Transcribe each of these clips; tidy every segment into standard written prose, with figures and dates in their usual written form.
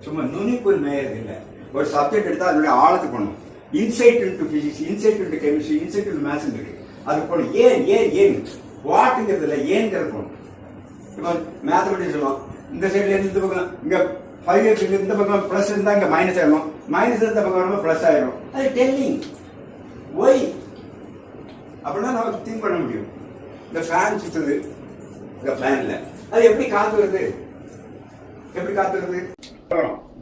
சும்மா நுனிப்புள் மேயறது இல்லை. ஒரு சப்ஜெக்ட் எடுத்தா அதனுடைய ஆழத்துக்கு போகணும். Inside into physics, inside into chemistry, inside into maths இருக்கு. அது போகணும். ஏன் வாட்டுங்கிறது இல்லை, ஏங்கிறது போகணும். இப்போ மேத்தமெட்டிக்ஸ் சொல்லலாம், இந்த சைட்ல இருந்து இந்த பக்கம் இங்க 5 இருக்கு, இந்த பக்கம் பிளஸ் இருந்தா இங்க மைனஸ் ஆயிடும், மைனஸ் இந்த பக்கம் பிளஸ் ஆயிடும். அது டெல்லிங் ஒய் அப்படின்னா நமக்கு திங்க் பண்ண முடியும். இந்த ஃபேன் சுத்துது, இந்த ஃபேன்ல அது எப்படி காத்து வருது, எப்படி காத்து வருது?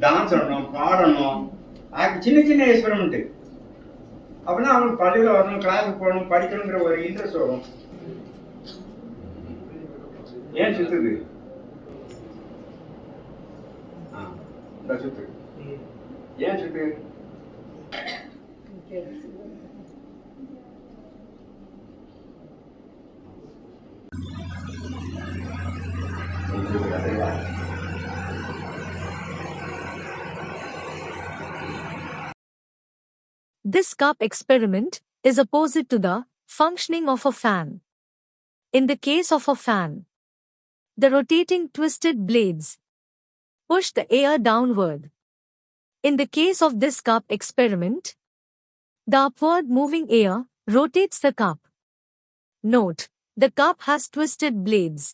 டான்ஸ் ஆடணும், பாடணும், சின்ன சின்ன எக்ஸ்பெரிமெண்ட். அப்படின்னா அவங்களுக்கு பள்ளியில் வரணும், கிளாஸுக்கு போகணும், படிக்கணுங்கிற ஒரு இன்ட்ரெஸ்ட் வரும். ஏன் சுத்துது? சுத்து ஏன் சுத்து? This cup experiment is opposite to the functioning of a fan. In the case of a fan, the rotating twisted blades push the air downward. In the case of this cup experiment, the upward moving air rotates the cup. Note, the cup has twisted blades.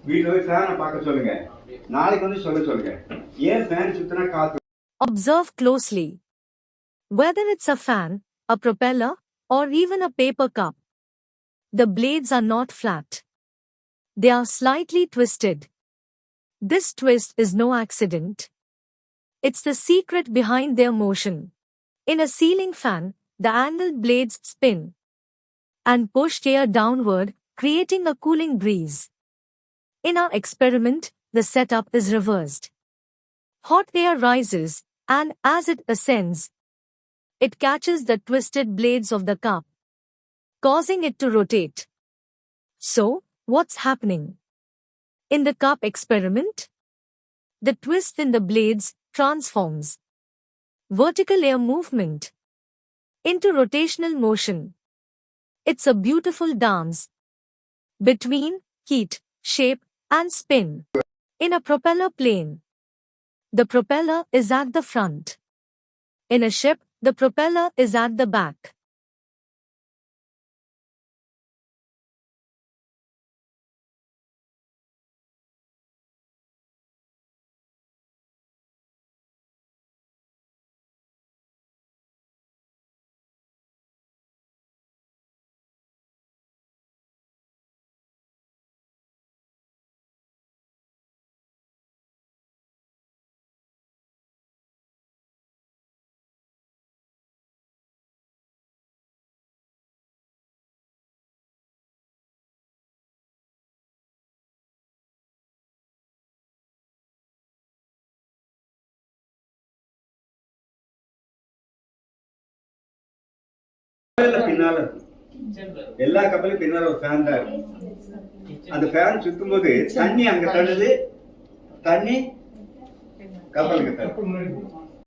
வீட்டுல போய் ஃபேனை பார்க்க சொல்லுங்க, நாளைக்கு வந்து சொல்லுங்க ஏன் fan சுத்தினா காத்து. Observe closely. Whether it's a fan, a propeller, or even a paper cup, the blades are not flat. They are slightly twisted. This twist is no accident. It's the secret behind their motion. In a ceiling fan, the angled blades spin and push air downward, creating a cooling breeze. In our experiment, the setup is reversed. Hot air rises, and as it ascends, it catches the twisted blades of the cup, causing it to rotate. So, what's happening? In the cup experiment, the twist in the blades transforms vertical air movement into rotational motion. It's a beautiful dance between heat, shape, and spin. In a propeller plane, the propeller is at the front. In a ship, the propeller is at the back. பின்னால எல்லா கப்பலும் பின்னால ஒரு fan தான் இருக்கு. அந்த fan சுத்தும் போது தண்ணி அங்க தள்ளுது, தண்ணி கப்பலுக்கு தள்ளுது.